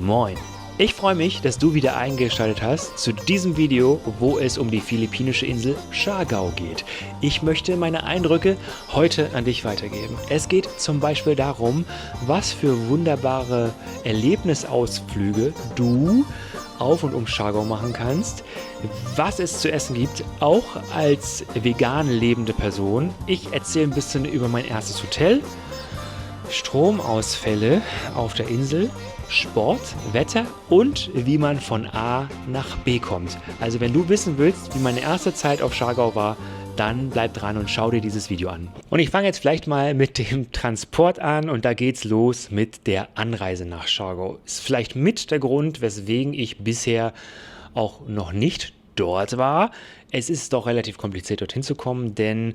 Moin! Ich freue mich, dass du wieder eingeschaltet hast zu diesem Video, wo es um die philippinische Insel Siargao geht. Ich möchte meine Eindrücke heute an dich weitergeben. Es geht zum Beispiel darum, was für wunderbare Erlebnisausflüge du auf und um Siargao machen kannst, was es zu essen gibt, auch als vegan lebende Person. Ich erzähle ein bisschen über mein erstes Hotel, Stromausfälle auf der Insel, Sport, Wetter und wie man von A nach B kommt. Also wenn du wissen willst, wie meine erste Zeit auf Siargao war, dann bleib dran und schau dir dieses Video an. Und ich fange jetzt vielleicht mal mit dem Transport an und da geht's los mit der Anreise nach Siargao. Ist vielleicht mit der Grund, weswegen ich bisher auch noch nicht dort war. Es ist doch relativ kompliziert dorthin zu kommen, denn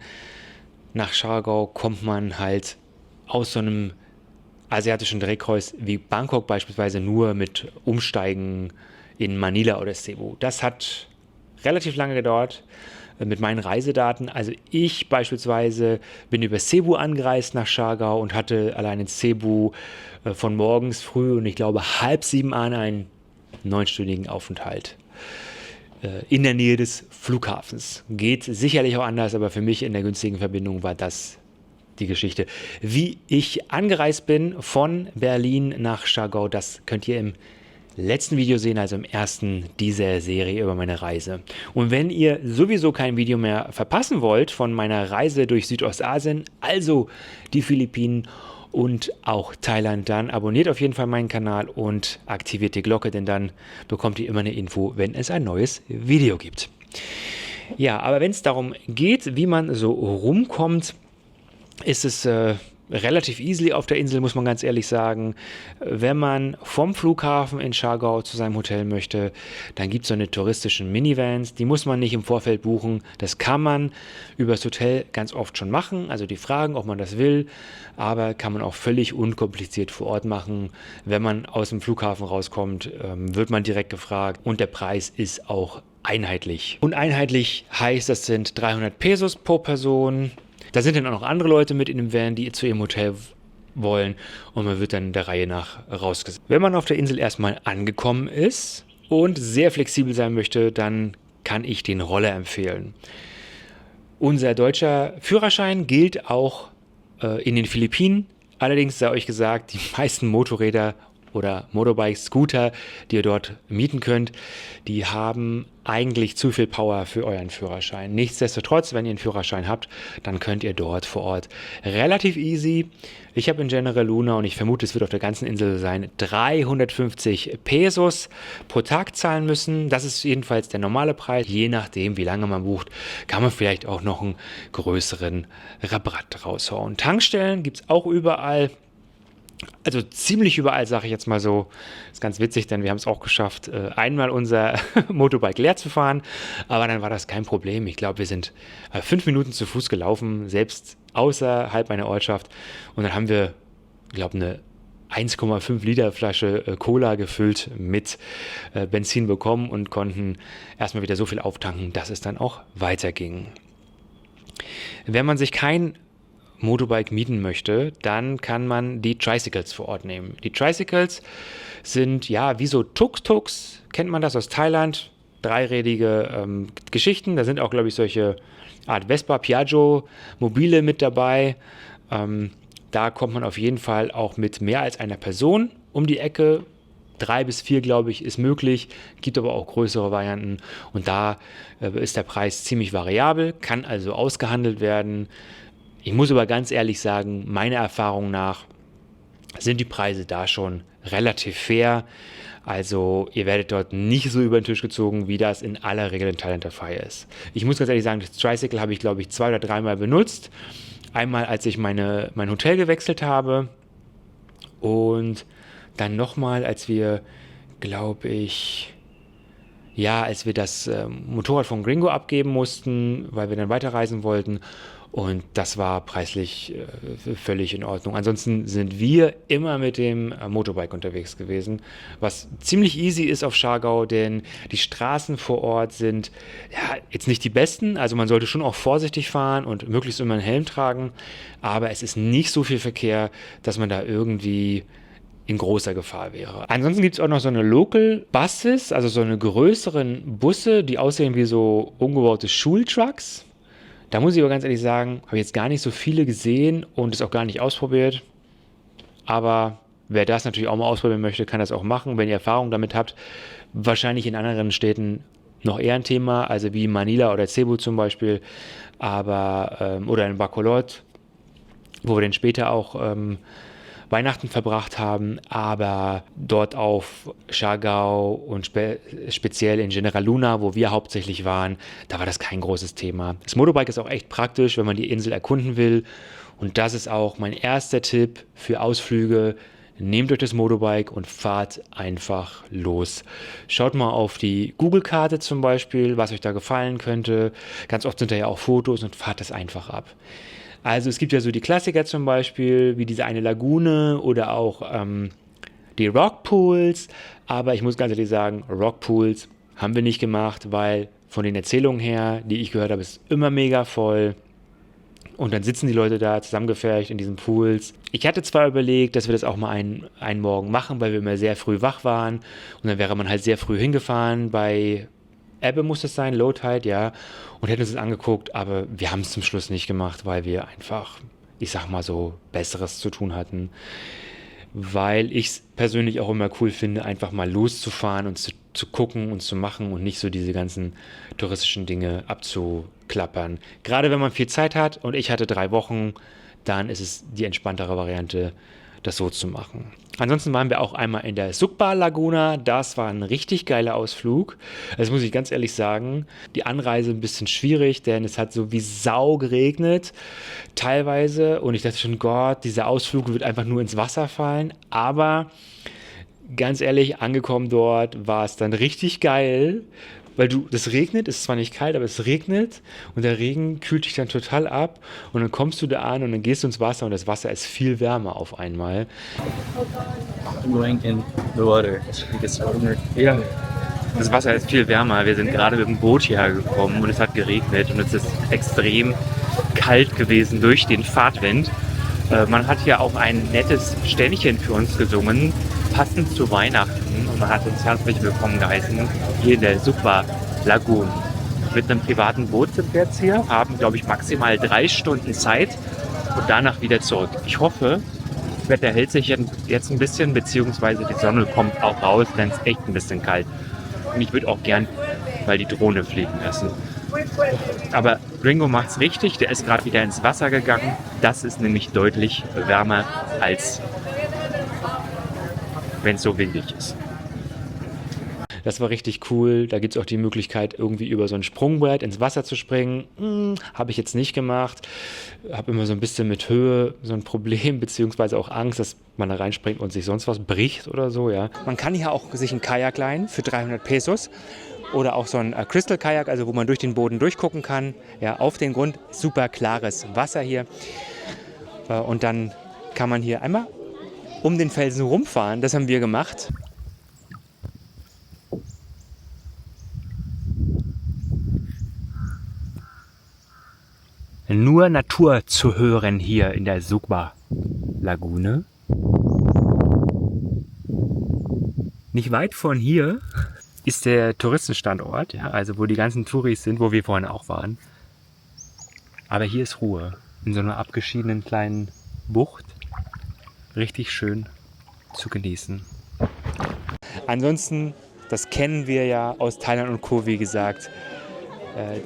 nach Siargao kommt man halt aus so einem asiatischen Drehkreuz wie Bangkok beispielsweise nur mit Umsteigen in Manila oder Cebu. Das hat relativ lange gedauert mit meinen Reisedaten. Also ich beispielsweise bin über Cebu angereist nach Siargao und hatte allein in Cebu von morgens früh und ich glaube 6:30 an einen 9-stündigen Aufenthalt in der Nähe des Flughafens. Geht sicherlich auch anders, aber für mich in der günstigen Verbindung war das die Geschichte. Wie ich angereist bin von Berlin nach Siargao, das könnt ihr im letzten Video sehen, also im ersten dieser Serie über meine Reise. Und wenn ihr sowieso kein Video mehr verpassen wollt von meiner Reise durch Südostasien, also die Philippinen und auch Thailand, dann abonniert auf jeden Fall meinen Kanal und aktiviert die Glocke, denn dann bekommt ihr immer eine Info, wenn es ein neues Video gibt. Ja, aber wenn es darum geht, wie man so rumkommt, ist es relativ easy auf der Insel, muss man ganz ehrlich sagen. Wenn man vom Flughafen in Siargao zu seinem Hotel möchte, dann gibt es so eine touristischen Minivans. Die muss man nicht im Vorfeld buchen. Das kann man übers Hotel ganz oft schon machen. Also die fragen, ob man das will, aber kann man auch völlig unkompliziert vor Ort machen. Wenn man aus dem Flughafen rauskommt, wird man direkt gefragt und der Preis ist auch einheitlich. Und einheitlich heißt, das sind 300 Pesos pro Person. Da sind dann auch noch andere Leute mit in dem Van, die zu ihrem Hotel wollen und man wird dann der Reihe nach rausgesetzt. Wenn man auf der Insel erstmal angekommen ist und sehr flexibel sein möchte, dann kann ich den Roller empfehlen. Unser deutscher Führerschein gilt auch in den Philippinen. Allerdings sei euch gesagt, die meisten Motorräder oder Motorbikes, Scooter, die ihr dort mieten könnt, die haben eigentlich zu viel Power für euren Führerschein. Nichtsdestotrotz, wenn ihr einen Führerschein habt, dann könnt ihr dort vor Ort relativ easy, ich habe in General Luna und ich vermute, es wird auf der ganzen Insel sein, 350 Pesos pro Tag zahlen müssen. Das ist jedenfalls der normale Preis. Je nachdem, wie lange man bucht, kann man vielleicht auch noch einen größeren Rabatt raushauen. Tankstellen gibt es auch überall. Also ziemlich überall, sage ich jetzt mal so. Ist ganz witzig, denn wir haben es auch geschafft, einmal unser Motorbike leer zu fahren. Aber dann war das kein Problem. Ich glaube, wir sind 5 Minuten zu Fuß gelaufen, selbst außerhalb meiner Ortschaft. Und dann haben wir, ich glaube, eine 1,5 Liter Flasche Cola gefüllt mit Benzin bekommen und konnten erstmal wieder so viel auftanken, dass es dann auch weiterging. Wenn man sich kein Motorbike mieten möchte, dann kann man die Tricycles vor Ort nehmen. Die Tricycles sind ja wie so Tuk-Tuks, kennt man das aus Thailand, dreirädige Geschichten. Da sind auch, glaube ich, solche Art Vespa, Piaggio, Mobile mit dabei. Da kommt man auf jeden Fall auch mit mehr als einer Person um die Ecke. 3 bis 4, glaube ich, ist möglich, gibt aber auch größere Varianten und da ist der Preis ziemlich variabel, kann also ausgehandelt werden. Ich muss aber ganz ehrlich sagen, meiner Erfahrung nach sind die Preise da schon relativ fair. Also ihr werdet dort nicht so über den Tisch gezogen, wie das in aller Regel in Thailand der Fall ist. Ich muss ganz ehrlich sagen, das Tricycle habe ich, glaube ich, 2 oder 3 Mal benutzt. Einmal, als ich mein Hotel gewechselt habe und dann nochmal, als wir, glaube ich, als wir das Motorrad von Gringo abgeben mussten, weil wir dann weiterreisen wollten. Und das war preislich völlig in Ordnung. Ansonsten sind wir immer mit dem Motorbike unterwegs gewesen, was ziemlich easy ist auf Siargao, denn die Straßen vor Ort sind jetzt nicht die besten. Also man sollte schon auch vorsichtig fahren und möglichst immer einen Helm tragen. Aber es ist nicht so viel Verkehr, dass man da irgendwie in großer Gefahr wäre. Ansonsten gibt es auch noch so eine Local Buses, also so eine größeren Busse, die aussehen wie so umgebaute Schultrucks. Da muss ich aber ganz ehrlich sagen, habe ich jetzt gar nicht so viele gesehen und es auch gar nicht ausprobiert. Aber wer das natürlich auch mal ausprobieren möchte, kann das auch machen, wenn ihr Erfahrung damit habt. Wahrscheinlich in anderen Städten noch eher ein Thema, also wie Manila oder Cebu zum Beispiel, aber oder in Bacolod, wo wir dann später auch Weihnachten verbracht haben, aber dort auf Siargao und speziell in General Luna, wo wir hauptsächlich waren, da war das kein großes Thema. Das Motorbike ist auch echt praktisch, wenn man die Insel erkunden will, und das ist auch mein erster Tipp für Ausflüge. Nehmt euch das Motorbike und fahrt einfach los. Schaut mal auf die Google-Karte zum Beispiel, was euch da gefallen könnte. Ganz oft sind da ja auch Fotos und fahrt das einfach ab. Also es gibt ja so die Klassiker zum Beispiel, wie diese eine Lagune oder auch die Rockpools. Aber ich muss ganz ehrlich sagen, Rockpools haben wir nicht gemacht, weil von den Erzählungen her, die ich gehört habe, ist immer mega voll. Und dann sitzen die Leute da zusammengepfercht in diesen Pools. Ich hatte zwar überlegt, dass wir das auch mal einen Morgen machen, weil wir immer sehr früh wach waren. Und dann wäre man halt sehr früh hingefahren. Bei Ebbe muss das sein, Low Tide, ja. Und hätten uns das angeguckt, aber wir haben es zum Schluss nicht gemacht, weil wir einfach, ich sag mal so, Besseres zu tun hatten. Weil ich es persönlich auch immer cool finde, einfach mal loszufahren und zu gucken und zu machen und nicht so diese ganzen touristischen Dinge abzuklappern. Gerade wenn man viel Zeit hat, und ich hatte 3 Wochen, dann ist es die entspanntere Variante, das so zu machen. Ansonsten waren wir auch einmal in der Sugba Laguna. Das war ein richtig geiler Ausflug. Das muss ich ganz ehrlich sagen. Die Anreise ein bisschen schwierig, denn es hat so wie Sau geregnet teilweise. Und ich dachte schon, Gott, dieser Ausflug wird einfach nur ins Wasser fallen. Aber ganz ehrlich, angekommen dort war es dann richtig geil. Weil das regnet, es ist zwar nicht kalt, aber es regnet und der Regen kühlt dich dann total ab und dann kommst du da an und dann gehst du ins Wasser und das Wasser ist viel wärmer auf einmal. I'm going in the water. It's warmer. Ja, das Wasser ist viel wärmer. Wir sind gerade mit dem Boot hierher gekommen und es hat geregnet und es ist extrem kalt gewesen durch den Fahrtwind. Man hat hier auch ein nettes Ständchen für uns gesungen, passend zu Weihnachten. Und man hat uns herzlich willkommen geheißen hier in der Sugba Lagoon. Mit einem privaten Boot sind wir jetzt hier, haben, glaube ich, maximal 3 Stunden Zeit und danach wieder zurück. Ich hoffe, das Wetter hält sich jetzt ein bisschen, beziehungsweise die Sonne kommt auch raus, denn es ist echt ein bisschen kalt. Und ich würde auch gern mal die Drohne fliegen lassen. Aber Gringo macht's richtig, der ist gerade wieder ins Wasser gegangen. Das ist nämlich deutlich wärmer, als wenn es so windig ist. Das war richtig cool. Da gibt es auch die Möglichkeit, irgendwie über so ein Sprungbrett ins Wasser zu springen. Habe ich jetzt nicht gemacht. Habe immer so ein bisschen mit Höhe so ein Problem, beziehungsweise auch Angst, dass man da reinspringt und sich sonst was bricht oder so. Ja. Man kann hier auch sich ein Kajak leihen für 300 Pesos. Oder auch so ein Crystal-Kajak, also wo man durch den Boden durchgucken kann. Ja, auf den Grund, super klares Wasser hier. Und dann kann man hier einmal um den Felsen rumfahren. Das haben wir gemacht. Nur Natur zu hören hier in der Sugba Lagune. Nicht weit von hier ist der Touristenstandort, ja, also wo die ganzen Touris sind, wo wir vorhin auch waren. Aber hier ist Ruhe, in so einer abgeschiedenen kleinen Bucht. Richtig schön zu genießen. Ansonsten, das kennen wir ja aus Thailand und Co., wie gesagt.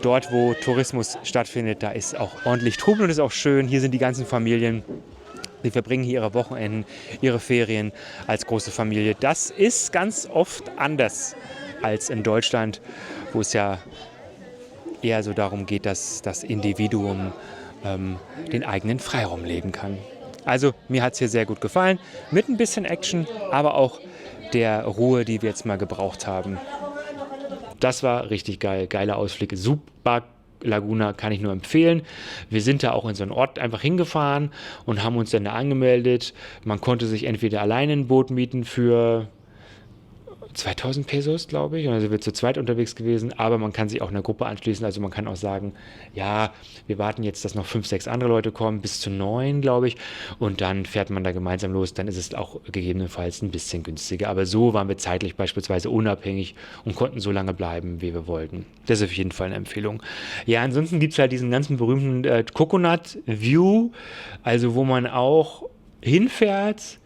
Dort, wo Tourismus stattfindet, da ist auch ordentlich Trubel und ist auch schön. Hier sind die ganzen Familien. Die verbringen hier ihre Wochenenden, ihre Ferien als große Familie. Das ist ganz oft anders als in Deutschland, wo es ja eher so darum geht, dass das Individuum den eigenen Freiraum leben kann. Also mir hat es hier sehr gut gefallen, mit ein bisschen Action, aber auch der Ruhe, die wir jetzt mal gebraucht haben. Das war richtig geil, geiler Ausflug. Sugba Laguna kann ich nur empfehlen. Wir sind da auch in so einen Ort einfach hingefahren und haben uns dann da angemeldet. Man konnte sich entweder alleine ein Boot mieten für 2000 Pesos, glaube ich. Also wir zu zweit unterwegs gewesen, aber man kann sich auch einer Gruppe anschließen. Also man kann auch sagen, ja, wir warten jetzt, dass noch 5, 6 andere Leute kommen, bis zu 9, glaube ich. Und dann fährt man da gemeinsam los. Dann ist es auch gegebenenfalls ein bisschen günstiger. Aber so waren wir zeitlich beispielsweise unabhängig und konnten so lange bleiben, wie wir wollten. Das ist auf jeden Fall eine Empfehlung. Ja, ansonsten gibt es halt diesen ganzen berühmten Coconut View, also wo man auch hinfährt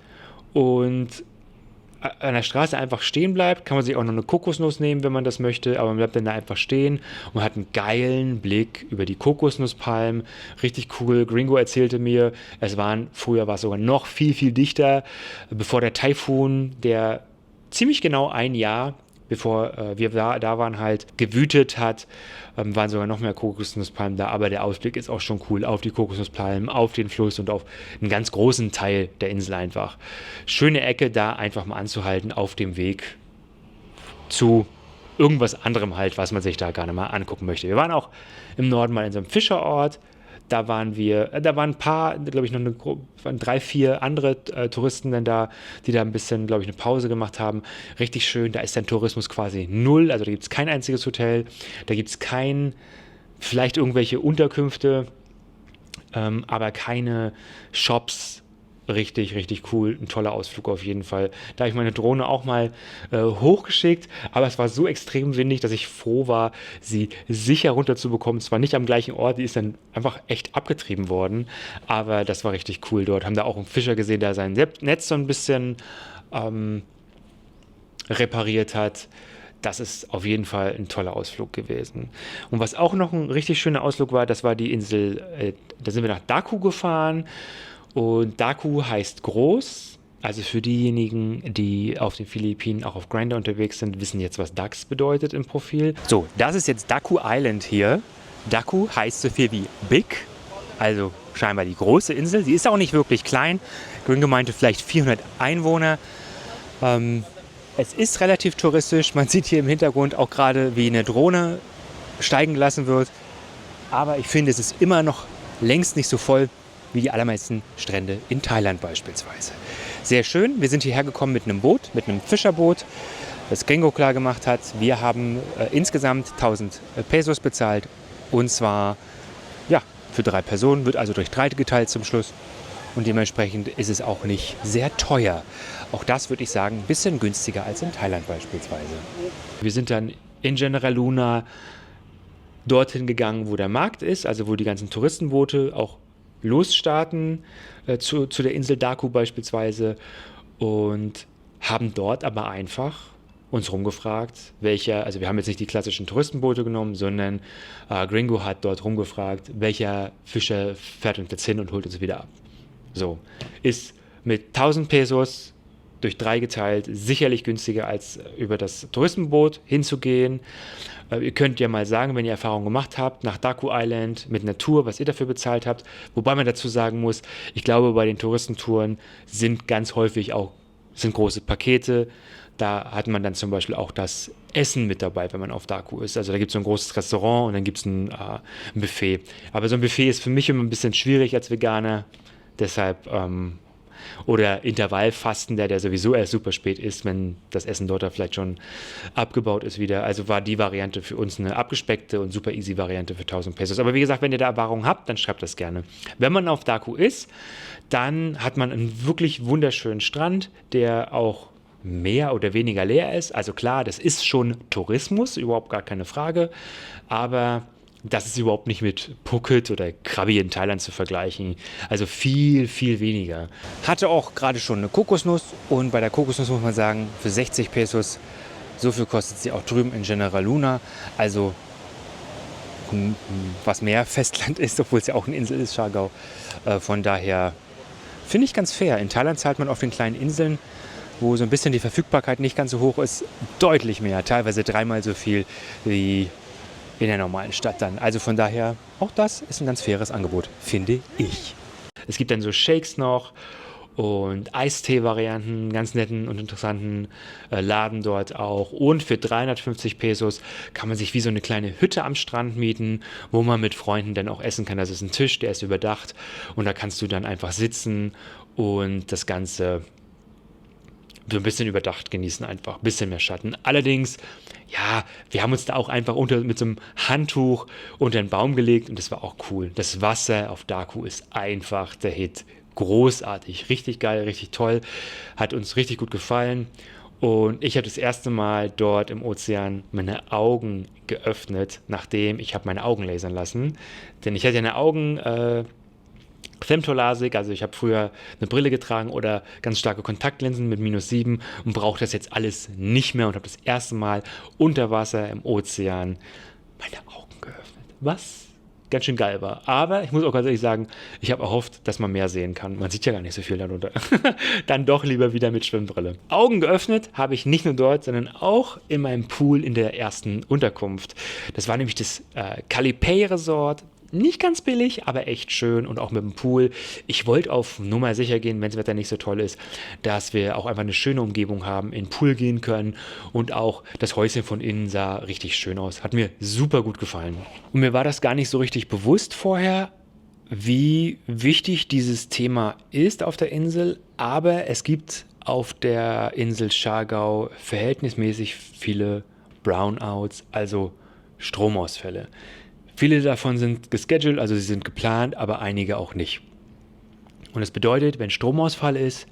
und an der Straße einfach stehen bleibt, kann man sich auch noch eine Kokosnuss nehmen, wenn man das möchte, aber man bleibt dann da einfach stehen und hat einen geilen Blick über die Kokosnusspalmen. Richtig cool. Gringo erzählte mir, früher war es sogar noch viel, viel dichter, bevor der Taifun, der ziemlich genau ein Jahr bevor wir da waren, halt gewütet hat, waren sogar noch mehr Kokosnusspalmen da, aber der Ausblick ist auch schon cool auf die Kokosnusspalmen, auf den Fluss und auf einen ganz großen Teil der Insel einfach. Schöne Ecke, da einfach mal anzuhalten auf dem Weg zu irgendwas anderem halt, was man sich da gerne mal angucken möchte. Wir waren auch im Norden mal in so einem Fischerort. Da waren ein paar, glaube ich, waren 3, 4 andere Touristen dann da, die da ein bisschen, glaube ich, eine Pause gemacht haben. Richtig schön, da ist dann Tourismus quasi null, also da gibt es kein einziges Hotel, da gibt es vielleicht irgendwelche Unterkünfte, aber keine Shops. Richtig, richtig cool. Ein toller Ausflug auf jeden Fall. Da habe ich meine Drohne auch mal hochgeschickt, aber es war so extrem windig, dass ich froh war, sie sicher runterzubekommen. Zwar nicht am gleichen Ort, die ist dann einfach echt abgetrieben worden, aber das war richtig cool dort. Haben da auch einen Fischer gesehen, der sein Netz so ein bisschen repariert hat. Das ist auf jeden Fall ein toller Ausflug gewesen. Und was auch noch ein richtig schöner Ausflug war, das war die Insel, da sind wir nach Daku gefahren. Und Daku heißt groß. Also für diejenigen, die auf den Philippinen auch auf Grindr unterwegs sind, wissen jetzt, was DAX bedeutet im Profil. So, das ist jetzt Daku Island hier. Daku heißt so viel wie Big, also scheinbar die große Insel. Sie ist auch nicht wirklich klein. Gringo meinte vielleicht 400 Einwohner. Es ist relativ touristisch. Man sieht hier im Hintergrund auch gerade, wie eine Drohne steigen gelassen wird. Aber ich finde, es ist immer noch längst nicht so voll wie die allermeisten Strände in Thailand beispielsweise. Sehr schön. Wir sind hierher gekommen mit einem Boot, mit einem Fischerboot, das Gringo klar gemacht hat. Wir haben insgesamt 1000 Pesos bezahlt. Und zwar, ja, für 3 Personen, wird also durch 3 geteilt zum Schluss. Und dementsprechend ist es auch nicht sehr teuer. Auch das würde ich sagen, ein bisschen günstiger als in Thailand beispielsweise. Wir sind dann in General Luna dorthin gegangen, wo der Markt ist, also wo die ganzen Touristenboote auch losstarten zu der Insel Daku beispielsweise und haben dort aber einfach uns rumgefragt, also wir haben jetzt nicht die klassischen Touristenboote genommen, sondern Gringo hat dort rumgefragt, welcher Fischer fährt uns jetzt hin und holt uns wieder ab. So, ist mit 1000 Pesos durch 3 geteilt sicherlich günstiger als über das Touristenboot hinzugehen. Ihr könnt ja mal sagen, wenn ihr Erfahrung gemacht habt, nach Daku Island mit einer Tour, was ihr dafür bezahlt habt. Wobei man dazu sagen muss, ich glaube, bei den Touristentouren sind ganz häufig auch große Pakete. Da hat man dann zum Beispiel auch das Essen mit dabei, wenn man auf Daku ist. Also da gibt es so ein großes Restaurant und dann gibt es ein Buffet. Aber so ein Buffet ist für mich immer ein bisschen schwierig als Veganer. Deshalb oder Intervallfasten, der sowieso erst super spät ist, wenn das Essen dort vielleicht schon abgebaut ist wieder. Also war die Variante für uns eine abgespeckte und super easy Variante für 1000 Pesos. Aber wie gesagt, wenn ihr da Erfahrung habt, dann schreibt das gerne. Wenn man auf Daku ist, dann hat man einen wirklich wunderschönen Strand, der auch mehr oder weniger leer ist. Also klar, das ist schon Tourismus, überhaupt gar keine Frage, aber das ist überhaupt nicht mit Phuket oder Krabi in Thailand zu vergleichen. Also viel, viel weniger. Hatte auch gerade schon eine Kokosnuss und bei der Kokosnuss muss man sagen, für 60 Pesos, so viel kostet sie auch drüben in General Luna. Also was mehr Festland ist, obwohl es ja auch eine Insel ist, Siargao. Von daher finde ich ganz fair. In Thailand zahlt man auf den kleinen Inseln, wo so ein bisschen die Verfügbarkeit nicht ganz so hoch ist, deutlich mehr. Teilweise 3-mal so viel wie in der normalen Stadt dann. Also von daher, auch das ist ein ganz faires Angebot, finde ich. Es gibt dann so Shakes noch und Eistee-Varianten, ganz netten und interessanten Laden dort auch. Und für 350 Pesos kann man sich wie so eine kleine Hütte am Strand mieten, wo man mit Freunden dann auch essen kann. Das ist ein Tisch, der ist überdacht und da kannst du dann einfach sitzen und das Ganze so ein bisschen überdacht genießen einfach, ein bisschen mehr Schatten. Allerdings, ja, wir haben uns da auch einfach mit so einem Handtuch unter den Baum gelegt und das war auch cool. Das Wasser auf Daku ist einfach der Hit. Großartig, richtig geil, richtig toll, hat uns richtig gut gefallen. Und ich habe das erste Mal dort im Ozean meine Augen geöffnet, nachdem ich habe meine Augen lasern lassen. Denn ich hatte ja eine Femtolasik, also ich habe früher eine Brille getragen oder ganz starke Kontaktlinsen mit -7 und brauche das jetzt alles nicht mehr und habe das erste Mal unter Wasser im Ozean meine Augen geöffnet. Was ganz schön geil war. Aber ich muss auch ganz ehrlich sagen, ich habe erhofft, dass man mehr sehen kann. Man sieht ja gar nicht so viel darunter. Dann doch lieber wieder mit Schwimmbrille. Augen geöffnet habe ich nicht nur dort, sondern auch in meinem Pool in der ersten Unterkunft. Das war nämlich das Kalipay Resort. Nicht ganz billig, aber echt schön und auch mit dem Pool. Ich wollte auf Nummer sicher gehen, wenn das Wetter nicht so toll ist, dass wir auch einfach eine schöne Umgebung haben, in den Pool gehen können und auch das Häuschen von innen sah richtig schön aus. Hat mir super gut gefallen. Und mir war das gar nicht so richtig bewusst vorher, wie wichtig dieses Thema ist auf der Insel, aber es gibt auf der Insel Siargao verhältnismäßig viele Brownouts, also Stromausfälle. Viele davon sind gescheduled, also sie sind geplant, aber einige auch nicht. Und das bedeutet, wenn Stromausfall ist,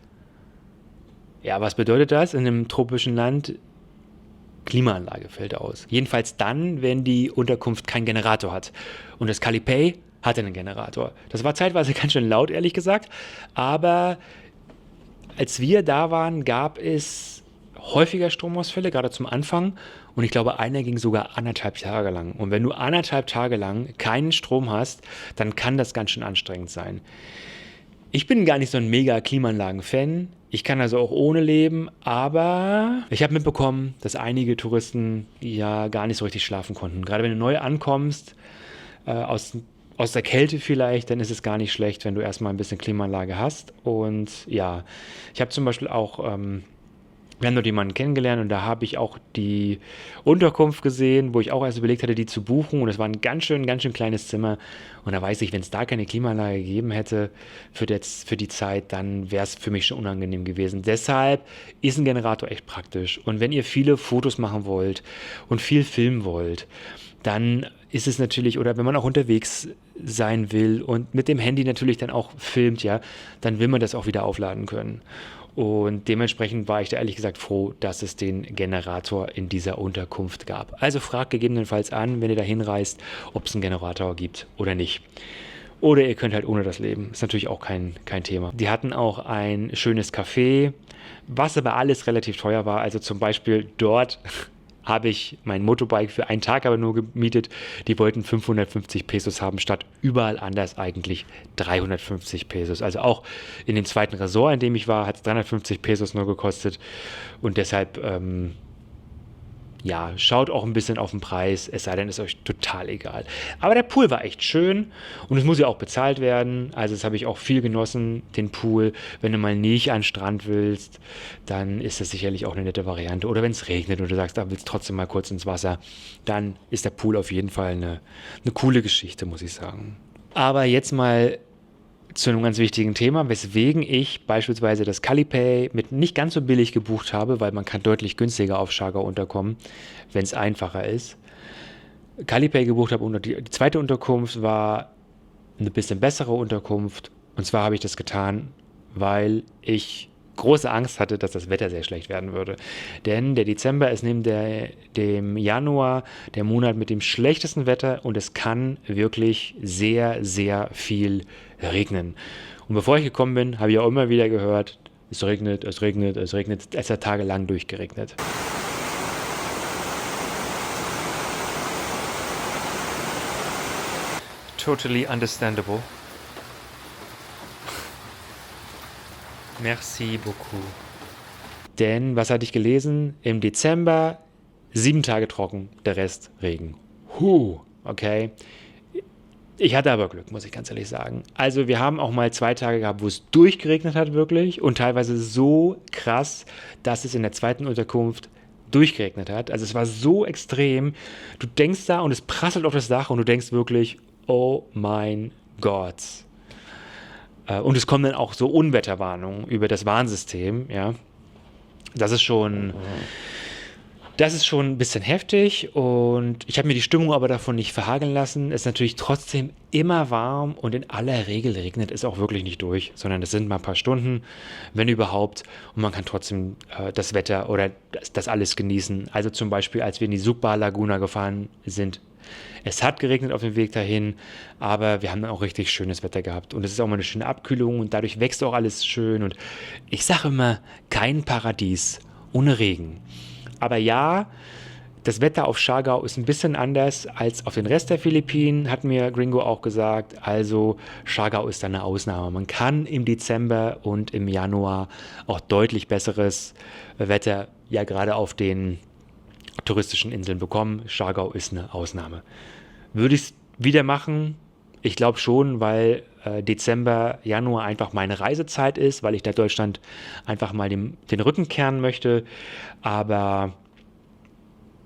ja, was bedeutet das in einem tropischen Land? Klimaanlage fällt aus. Jedenfalls dann, wenn die Unterkunft keinen Generator hat. Und das Kalipay hatte einen Generator. Das war zeitweise ganz schön laut, ehrlich gesagt. Aber als wir da waren, gab es häufiger Stromausfälle, gerade zum Anfang. Und ich glaube, einer ging sogar 1,5 Tage lang. Und wenn du 1,5 Tage lang keinen Strom hast, dann kann das ganz schön anstrengend sein. Ich bin gar nicht so ein mega Klimaanlagen-Fan. Ich kann also auch ohne leben, aber ich habe mitbekommen, dass einige Touristen ja gar nicht so richtig schlafen konnten. Gerade wenn du neu ankommst, aus der Kälte vielleicht, dann ist es gar nicht schlecht, wenn du erstmal ein bisschen Klimaanlage hast. Und ja, ich habe zum Beispiel auch wir haben dort jemanden kennengelernt und da habe ich auch die Unterkunft gesehen, wo ich auch erst überlegt hatte, die zu buchen. Und es war ein ganz schön kleines Zimmer. Und da weiß ich, wenn es da keine Klimaanlage gegeben hätte für die Zeit, dann wäre es für mich schon unangenehm gewesen. Deshalb ist ein Generator echt praktisch. Und wenn ihr viele Fotos machen wollt und viel filmen wollt, dann ist es natürlich, oder wenn man auch unterwegs sein will und mit dem Handy natürlich dann auch filmt, ja, dann will man das auch wieder aufladen können. Und dementsprechend war ich da ehrlich gesagt froh, dass es den Generator in dieser Unterkunft gab. Also fragt gegebenenfalls an, wenn ihr da hinreist, ob es einen Generator gibt oder nicht. Oder ihr könnt halt ohne das leben. Ist natürlich auch kein Thema. Die hatten auch ein schönes Café, was aber alles relativ teuer war. Also zum Beispiel dort habe ich mein Motorbike für einen Tag aber nur gemietet. Die wollten 550 Pesos haben, statt überall anders eigentlich 350 Pesos. Also auch in dem zweiten Resort, in dem ich war, hat es 350 Pesos nur gekostet. Und deshalb, ja, schaut auch ein bisschen auf den Preis, es sei denn, ist euch total egal. Aber der Pool war echt schön und es muss ja auch bezahlt werden. Also das habe ich auch viel genossen, den Pool. Wenn du mal nicht an den Strand willst, dann ist das sicherlich auch eine nette Variante. Oder wenn es regnet und du sagst, da willst du trotzdem mal kurz ins Wasser, dann ist der Pool auf jeden Fall eine coole Geschichte, muss ich sagen. Aber jetzt mal zu einem ganz wichtigen Thema, weswegen ich beispielsweise das Kalipay mit nicht ganz so billig gebucht habe, weil man kann deutlich günstiger auf Siargao unterkommen, wenn es einfacher ist. Kalipay gebucht habe und die zweite Unterkunft war eine bisschen bessere Unterkunft. Und zwar habe ich das getan, weil ich große Angst hatte, dass das Wetter sehr schlecht werden würde. Denn der Dezember ist neben dem Januar der Monat mit dem schlechtesten Wetter und es kann wirklich sehr, sehr viel regnen. Und bevor ich gekommen bin, habe ich auch immer wieder gehört, es regnet, es regnet, es regnet. Es hat tagelang durchgeregnet. Totally understandable. Merci beaucoup. Denn, was hatte ich gelesen? Im Dezember 7 Tage trocken, der Rest Regen. Okay. Ich hatte aber Glück, muss ich ganz ehrlich sagen. Also wir haben auch mal 2 Tage gehabt, wo es durchgeregnet hat wirklich und teilweise so krass, dass es in der zweiten Unterkunft durchgeregnet hat. Also es war so extrem. Du denkst da und es prasselt auf das Dach und du denkst wirklich, oh mein Gott. Und es kommen dann auch so Unwetterwarnungen über das Warnsystem, ja. Das ist schon ein bisschen heftig und ich habe mir die Stimmung aber davon nicht verhageln lassen. Es ist natürlich trotzdem immer warm und in aller Regel regnet es auch wirklich nicht durch, sondern es sind mal ein paar Stunden, wenn überhaupt, und man kann trotzdem das Wetter oder das alles genießen. Also zum Beispiel, als wir in die Subba Laguna gefahren sind, es hat geregnet auf dem Weg dahin, aber wir haben dann auch richtig schönes Wetter gehabt und es ist auch mal eine schöne Abkühlung und dadurch wächst auch alles schön und ich sage immer, kein Paradies ohne Regen. Aber ja, das Wetter auf Siargao ist ein bisschen anders als auf den Rest der Philippinen, hat mir Gringo auch gesagt. Also Siargao ist eine Ausnahme. Man kann im Dezember und im Januar auch deutlich besseres Wetter, ja gerade auf den touristischen Inseln bekommen. Siargao ist eine Ausnahme. Würde ich es wieder machen? Ich glaube schon, weil Dezember, Januar einfach meine Reisezeit ist, weil ich da Deutschland einfach mal den Rücken kehren möchte. Aber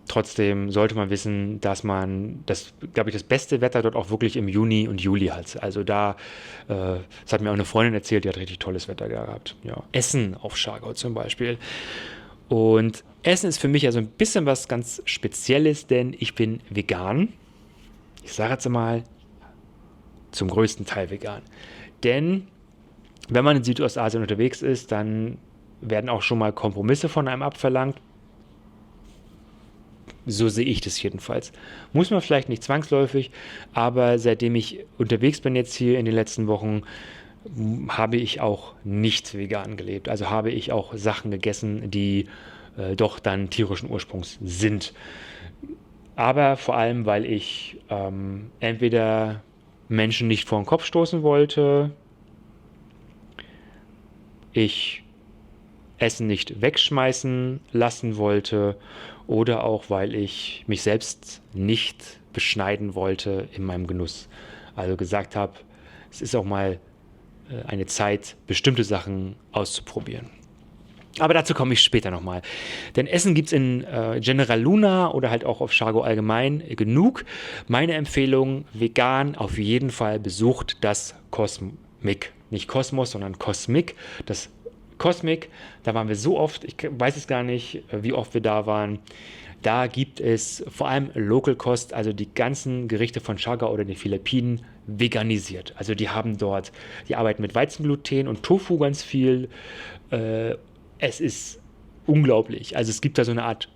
trotzdem sollte man wissen, dass man glaube ich, das beste Wetter dort auch wirklich im Juni und Juli hat. Also das hat mir auch eine Freundin erzählt, die hat richtig tolles Wetter gehabt. Ja. Essen auf Siargao zum Beispiel. Und Essen ist für mich also ein bisschen was ganz Spezielles, denn ich bin vegan. Ich sage jetzt mal, zum größten Teil vegan. Denn wenn man in Südostasien unterwegs ist, dann werden auch schon mal Kompromisse von einem abverlangt. So sehe ich das jedenfalls. Muss man vielleicht nicht zwangsläufig, aber seitdem ich unterwegs bin jetzt hier in den letzten Wochen, habe ich auch nicht vegan gelebt. Also habe ich auch Sachen gegessen, die doch dann tierischen Ursprungs sind. Aber vor allem, weil ich entweder Menschen nicht vor den Kopf stoßen wollte, ich Essen nicht wegschmeißen lassen wollte oder auch, weil ich mich selbst nicht beschneiden wollte in meinem Genuss. Also gesagt habe, es ist auch mal eine Zeit, bestimmte Sachen auszuprobieren. Aber dazu komme ich später nochmal. Denn Essen gibt es in General Luna oder halt auch auf Siargao allgemein genug. Meine Empfehlung, vegan, auf jeden Fall besucht das Cosmic. Nicht Kosmos, sondern Cosmic. Das Cosmic, da waren wir so oft, ich weiß es gar nicht, wie oft wir da waren. Da gibt es vor allem Local Kost, also die ganzen Gerichte von Siargao oder den Philippinen veganisiert. Also die arbeiten mit Weizengluten und Tofu ganz viel. Es ist unglaublich. Also es gibt da so eine Art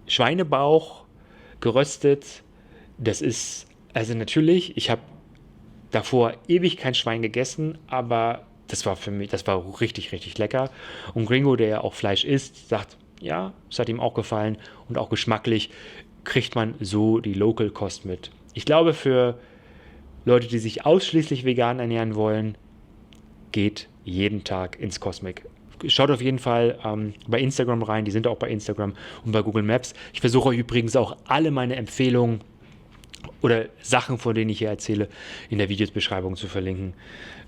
Schweinebauch geröstet. Das ist, also natürlich, ich habe davor ewig kein Schwein gegessen, aber das war für mich, das war richtig, richtig lecker. Und Gringo, der ja auch Fleisch isst, sagt, ja, es hat ihm auch gefallen und auch geschmacklich kriegt man so die Local Kost mit. Ich glaube, für Leute, die sich ausschließlich vegan ernähren wollen, geht jeden Tag ins Cosmic. Schaut auf jeden Fall bei Instagram rein, die sind auch bei Instagram und bei Google Maps. Ich versuche euch übrigens auch alle meine Empfehlungen oder Sachen, von denen ich hier erzähle, in der Videobeschreibung zu verlinken.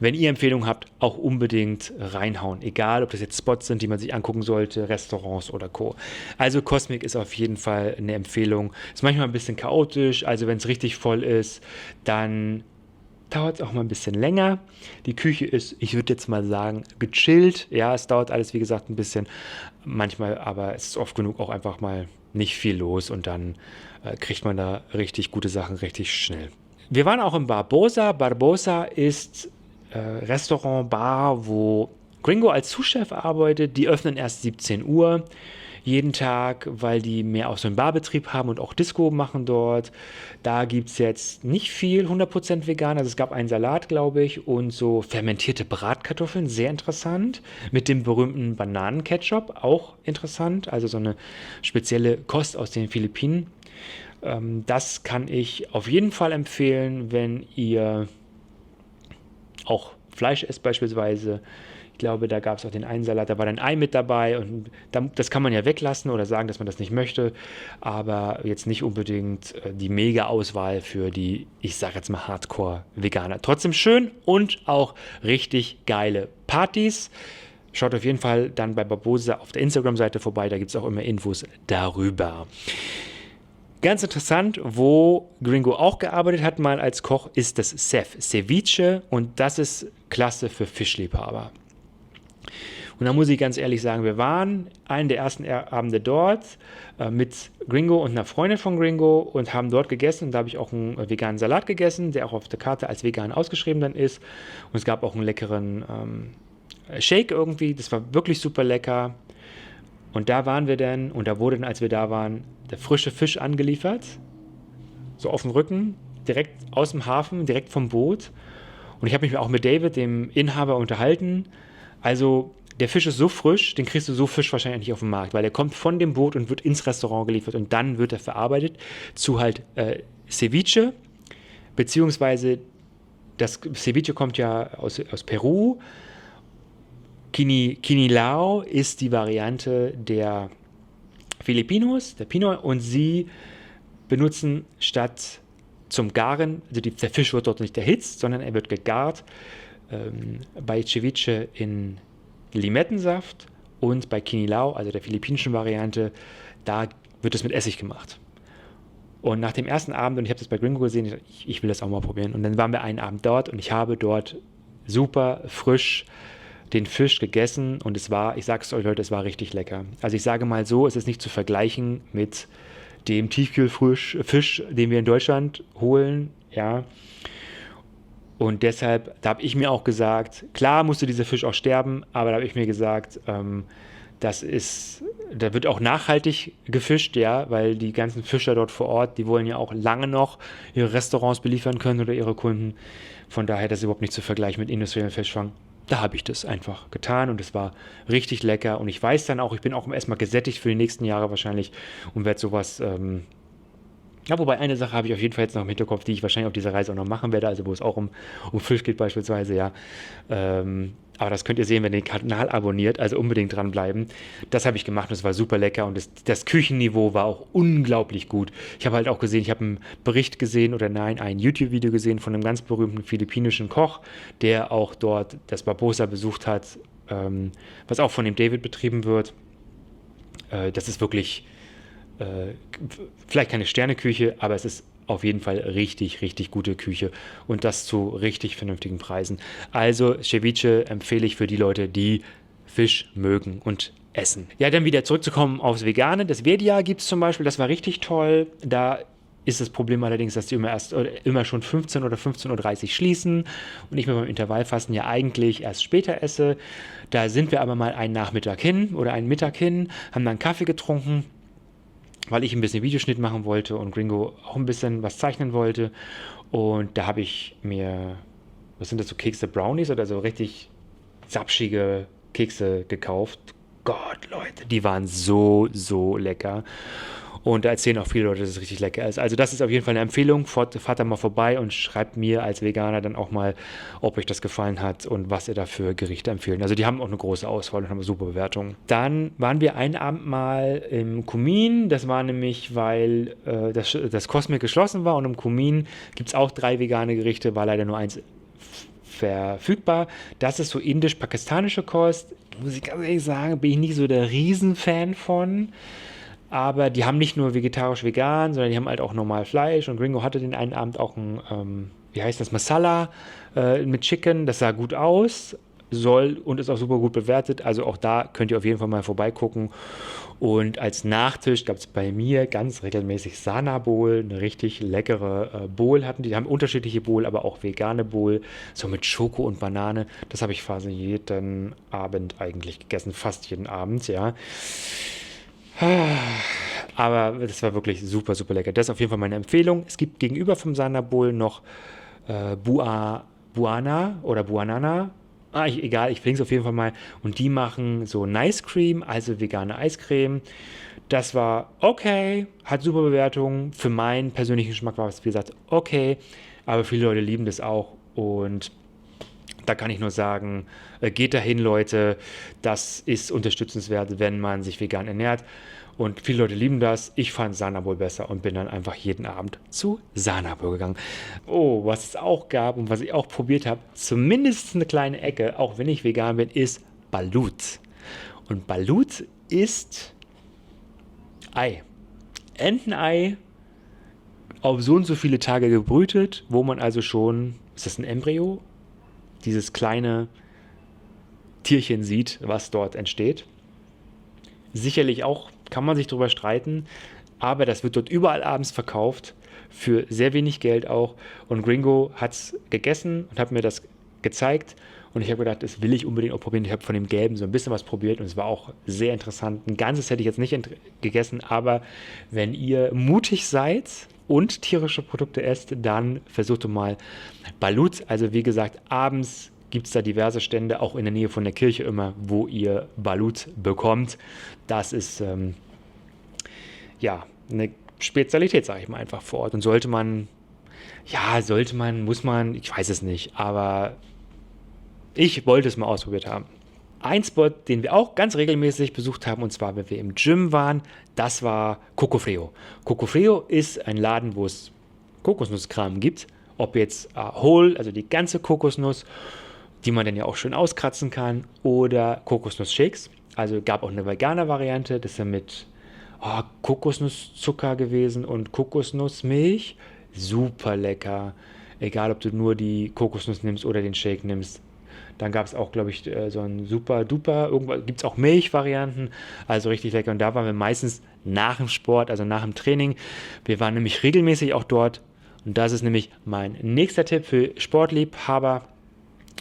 Wenn ihr Empfehlungen habt, auch unbedingt reinhauen. Egal, ob das jetzt Spots sind, die man sich angucken sollte, Restaurants oder Co. Also Cosmic ist auf jeden Fall eine Empfehlung. Ist manchmal ein bisschen chaotisch, also wenn es richtig voll ist, dann dauert es auch mal ein bisschen länger. Die Küche ist, ich würde jetzt mal sagen, gechillt. Ja, es dauert alles, wie gesagt, ein bisschen. Manchmal, aber es ist oft genug auch einfach mal nicht viel los und dann kriegt man da richtig gute Sachen richtig schnell. Wir waren auch in Barbosa. Barbosa ist Restaurant, Bar, wo Gringo als Sous-Chef arbeitet. Die öffnen erst 17 Uhr jeden Tag, weil die mehr auch so einen Barbetrieb haben und auch Disco machen dort. Da gibt es jetzt nicht viel 100% vegan. Also es gab einen Salat, glaube ich, und so fermentierte Bratkartoffeln, sehr interessant. Mit dem berühmten Bananenketchup, auch interessant. Also so eine spezielle Kost aus den Philippinen. Das kann ich auf jeden Fall empfehlen, wenn ihr auch Fleisch esst beispielsweise. Ich glaube, da gab es auch den einen Salat, da war dann Ei mit dabei und das kann man ja weglassen oder sagen, dass man das nicht möchte, aber jetzt nicht unbedingt die Mega-Auswahl für die, ich sage jetzt mal Hardcore-Veganer. Trotzdem schön und auch richtig geile Partys. Schaut auf jeden Fall dann bei Barbosa auf der Instagram-Seite vorbei, da gibt es auch immer Infos darüber. Ganz interessant, wo Gringo auch gearbeitet hat, mal als Koch, ist das Ceviche und das ist klasse für Fischliebhaber. Und da muss ich ganz ehrlich sagen, wir waren einen der ersten Abende dort mit Gringo und einer Freundin von Gringo und haben dort gegessen. Und da habe ich auch einen veganen Salat gegessen, der auch auf der Karte als vegan ausgeschrieben dann ist. Und es gab auch einen leckeren Shake irgendwie. Das war wirklich super lecker. Und da waren wir dann, und da wurde dann, als wir da waren, der frische Fisch angeliefert. So auf dem Rücken, direkt aus dem Hafen, direkt vom Boot. Und ich habe mich auch mit David, dem Inhaber, unterhalten. Also der Fisch ist so frisch, den kriegst du so Fisch wahrscheinlich nicht auf dem Markt, weil der kommt von dem Boot und wird ins Restaurant geliefert und dann wird er verarbeitet zu halt Ceviche, beziehungsweise das Ceviche kommt ja aus Peru. Kinilaw ist die Variante der Filipinos, der Pinoy, und sie benutzen statt zum Garen, also der Fisch wird dort nicht erhitzt, sondern er wird gegart, bei Ceviche in Limettensaft und bei Kinilaw, also der philippinischen Variante, da wird es mit Essig gemacht. Und nach dem ersten Abend, und ich habe das bei Gringo gesehen, ich will das auch mal probieren. Und dann waren wir einen Abend dort und ich habe dort super frisch den Fisch gegessen und es war, ich sag's euch Leute, es war richtig lecker. Also ich sage mal so, es ist nicht zu vergleichen mit dem Tiefkühlfisch, den wir in Deutschland holen, ja. Und deshalb, da habe ich mir auch gesagt, klar musste dieser Fisch auch sterben, aber da habe ich mir gesagt, da wird auch nachhaltig gefischt, ja, weil die ganzen Fischer dort vor Ort, die wollen ja auch lange noch ihre Restaurants beliefern können oder ihre Kunden. Von daher, das ist überhaupt nicht zu vergleichen mit industriellen Fischfang. Da habe ich das einfach getan und es war richtig lecker. Und ich weiß dann auch, ich bin auch erstmal gesättigt für die nächsten Jahre wahrscheinlich und werde sowas. Ja, wobei eine Sache habe ich auf jeden Fall jetzt noch im Hinterkopf, die ich wahrscheinlich auf dieser Reise auch noch machen werde, also wo es auch um Fisch geht beispielsweise, ja. Aber das könnt ihr sehen, wenn ihr den Kanal abonniert, also unbedingt dranbleiben. Das habe ich gemacht und es war super lecker und das Küchenniveau war auch unglaublich gut. Ich habe halt auch gesehen, ich habe einen Bericht gesehen ein YouTube-Video gesehen von einem ganz berühmten philippinischen Koch, der auch dort das Barbosa besucht hat, was auch von dem David betrieben wird. Das ist wirklich vielleicht keine Sterneküche, aber es ist auf jeden Fall richtig, richtig gute Küche und das zu richtig vernünftigen Preisen. Also Ceviche empfehle ich für die Leute, die Fisch mögen und essen. Ja, dann wieder zurückzukommen aufs Vegane. Das Vedia gibt es zum Beispiel, das war richtig toll. Da ist das Problem allerdings, dass die immer schon 15 oder 15.30 Uhr schließen und ich mit meinem Intervallfasten ja eigentlich erst später esse. Da sind wir aber mal einen Nachmittag hin oder einen Mittag hin, haben dann Kaffee getrunken, weil ich ein bisschen Videoschnitt machen wollte und Gringo auch ein bisschen was zeichnen wollte. Und da habe ich mir, was sind das, so Kekse Brownies oder so richtig sapschige Kekse gekauft. Gott, Leute, die waren so, so lecker. Und da erzählen auch viele Leute, dass es richtig lecker ist. Also das ist auf jeden Fall eine Empfehlung. Fahrt da mal vorbei und schreibt mir als Veganer dann auch mal, ob euch das gefallen hat und was ihr da für Gerichte empfehlen. Also die haben auch eine große Auswahl und haben super Bewertungen. Dann waren wir einen Abend mal im Kumin. Das war nämlich, weil das Cosmic geschlossen war. Und im Kumin gibt es auch 3 vegane Gerichte, war leider nur eins verfügbar. Das ist so indisch-pakistanische Kost. Muss ich ganz ehrlich sagen, bin ich nicht so der Riesenfan von. Aber die haben nicht nur vegetarisch-vegan, sondern die haben halt auch normal Fleisch. Und Gringo hatte den einen Abend auch ein, wie heißt das, Masala mit Chicken. Das sah gut aus, soll und ist auch super gut bewertet. Also auch da könnt ihr auf jeden Fall mal vorbeigucken. Und als Nachtisch gab es bei mir ganz regelmäßig Sana Bowl, eine richtig leckere Bowl hatten die. Die haben unterschiedliche Bowl, aber auch vegane Bowl, so mit Schoko und Banane. Das habe ich fast jeden Abend eigentlich gegessen, fast jeden Abend, ja. Aber das war wirklich super, super lecker. Das ist auf jeden Fall meine Empfehlung. Es gibt gegenüber vom Sana Bowl noch Buana oder Buanana. Egal, ich verlinke es auf jeden Fall mal. Und die machen so Nice Cream, also vegane Eiscreme. Das war okay, hat super Bewertungen. Für meinen persönlichen Geschmack war es, wie gesagt, okay. Aber viele Leute lieben das auch. Und da kann ich nur sagen, geht dahin, Leute. Das ist unterstützenswert, wenn man sich vegan ernährt. Und viele Leute lieben das. Ich fand Sana Bowl besser und bin dann einfach jeden Abend zu Sana Bowl gegangen. Oh, was es auch gab und was ich auch probiert habe, zumindest eine kleine Ecke, auch wenn ich vegan bin, ist Balut. Und Balut ist Ei. Entenei auf so und so viele Tage gebrütet, wo man also schon, ist das ein Embryo? Dieses kleine Tierchen sieht, was dort entsteht. Sicherlich auch, kann man sich darüber streiten, aber das wird dort überall abends verkauft, für sehr wenig Geld auch. Und Gringo hat es gegessen und hat mir das gezeigt. Und ich habe gedacht, das will ich unbedingt auch probieren. Ich habe von dem Gelben so ein bisschen was probiert und es war auch sehr interessant. Ein ganzes hätte ich jetzt nicht gegessen, aber wenn ihr mutig seid und tierische Produkte esst, dann versucht doch mal Balut. Also wie gesagt, abends gibt es da diverse Stände, auch in der Nähe von der Kirche immer, wo ihr Balut bekommt. Das ist eine Spezialität, sage ich mal, einfach vor Ort. Und muss man, ich weiß es nicht, aber ich wollte es mal ausprobiert haben. Ein Spot, den wir auch ganz regelmäßig besucht haben, und zwar, wenn wir im Gym waren, das war Coco Frio. Coco Frio ist ein Laden, wo es Kokosnusskram gibt. Ob jetzt whole, also die ganze Kokosnuss, die man dann ja auch schön auskratzen kann, oder Kokosnussshakes. Also gab auch eine vegane Variante, das ist ja mit Kokosnusszucker gewesen und Kokosnussmilch. Super lecker. Egal, ob du nur die Kokosnuss nimmst oder den Shake nimmst. Dann gab es auch, glaube ich, so ein super-duper, irgendwo gibt es auch Milchvarianten, also richtig lecker. Und da waren wir meistens nach dem Sport, also nach dem Training. Wir waren nämlich regelmäßig auch dort. Und das ist nämlich mein nächster Tipp für Sportliebhaber.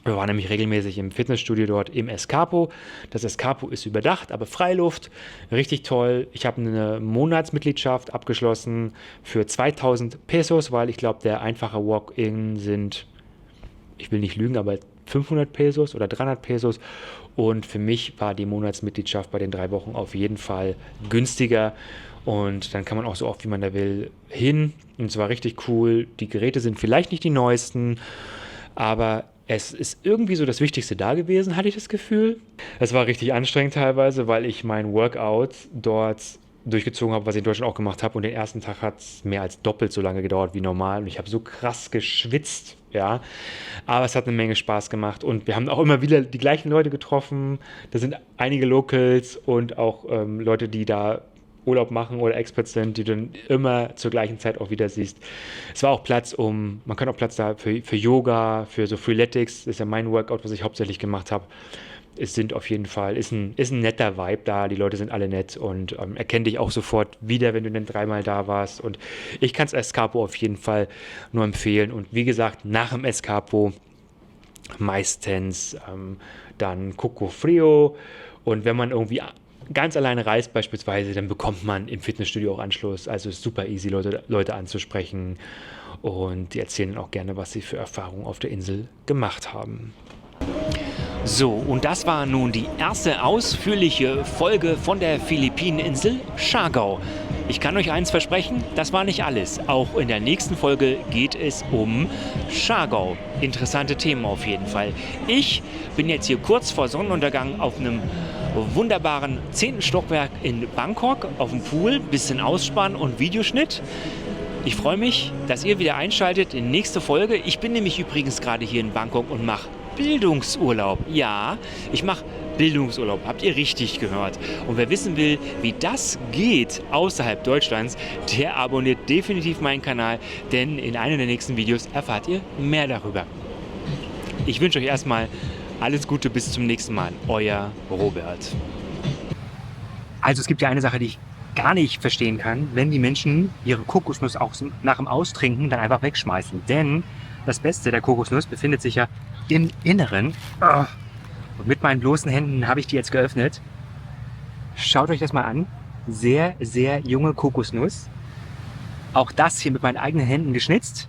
Wir waren nämlich regelmäßig im Fitnessstudio dort im Escapo. Das Escapo ist überdacht, aber Freiluft. Richtig toll. Ich habe eine Monatsmitgliedschaft abgeschlossen für 2000 Pesos, weil ich glaube, der einfache Walk-in sind, ich will nicht lügen, aber 500 Pesos oder 300 Pesos. Und für mich war die Monatsmitgliedschaft bei den 3 Wochen auf jeden Fall günstiger. Und dann kann man auch so oft, wie man da will, hin. Und es war richtig cool. Die Geräte sind vielleicht nicht die neuesten, aber es ist irgendwie so das Wichtigste da gewesen, hatte ich das Gefühl. Es war richtig anstrengend teilweise, weil ich mein Workout dort durchgezogen habe, was ich in Deutschland auch gemacht habe. Und den ersten Tag hat es mehr als doppelt so lange gedauert wie normal. Und ich habe so krass geschwitzt, ja. Aber es hat eine Menge Spaß gemacht. Und wir haben auch immer wieder die gleichen Leute getroffen. Da sind einige Locals und auch Leute, die da Urlaub machen oder Experts sind, die du dann immer zur gleichen Zeit auch wieder siehst. Es war auch man kann auch Platz da für Yoga, für so Freeletics, das ist ja mein Workout, was ich hauptsächlich gemacht habe. Es sind auf jeden Fall, ist ein netter Vibe da, die Leute sind alle nett und erkennen dich auch sofort wieder, wenn du dann 3-mal da warst. Und ich kann es Escapo auf jeden Fall nur empfehlen. Und wie gesagt, nach dem Escapo meistens dann Coco Frio. Und wenn man irgendwie ganz alleine reist beispielsweise, dann bekommt man im Fitnessstudio auch Anschluss. Also ist super easy, Leute anzusprechen. Und die erzählen dann auch gerne, was sie für Erfahrungen auf der Insel gemacht haben. So, und das war nun die erste ausführliche Folge von der Philippineninsel Siargao. Ich kann euch eins versprechen, das war nicht alles. Auch in der nächsten Folge geht es um Siargao. Interessante Themen auf jeden Fall. Ich bin jetzt hier kurz vor Sonnenuntergang auf einem wunderbaren 10. Stockwerk in Bangkok, auf dem Pool, bisschen Ausspann und Videoschnitt. Ich freue mich, dass ihr wieder einschaltet in die nächste Folge. Ich bin nämlich übrigens gerade hier in Bangkok und mache Bildungsurlaub. Ja, ich mache Bildungsurlaub. Habt ihr richtig gehört? Und wer wissen will, wie das geht außerhalb Deutschlands, der abonniert definitiv meinen Kanal, denn in einem der nächsten Videos erfahrt ihr mehr darüber. Ich wünsche euch erstmal alles Gute, bis zum nächsten Mal. Euer Robert. Also es gibt ja eine Sache, die ich gar nicht verstehen kann, wenn die Menschen ihre Kokosnuss auch nach dem Austrinken dann einfach wegschmeißen. Denn das Beste der Kokosnuss befindet sich ja im Inneren. Und mit meinen bloßen Händen habe ich die jetzt geöffnet. Schaut euch das mal an. Sehr, sehr junge Kokosnuss. Auch das hier mit meinen eigenen Händen geschnitzt.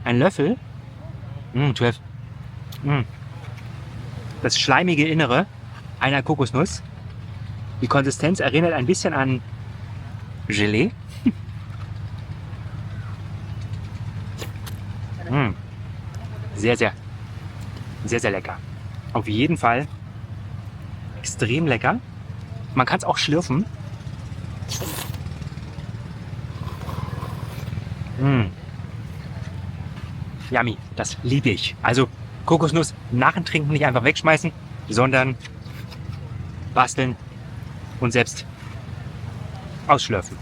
Ein Löffel. 12. Das schleimige Innere einer Kokosnuss. Die Konsistenz erinnert ein bisschen an Gelee. Sehr, sehr, sehr, sehr lecker. Auf jeden Fall extrem lecker. Man kann es auch schlürfen. Yummy, das liebe ich. Also Kokosnuss nach dem Trinken nicht einfach wegschmeißen, sondern basteln und selbst ausschlürfen.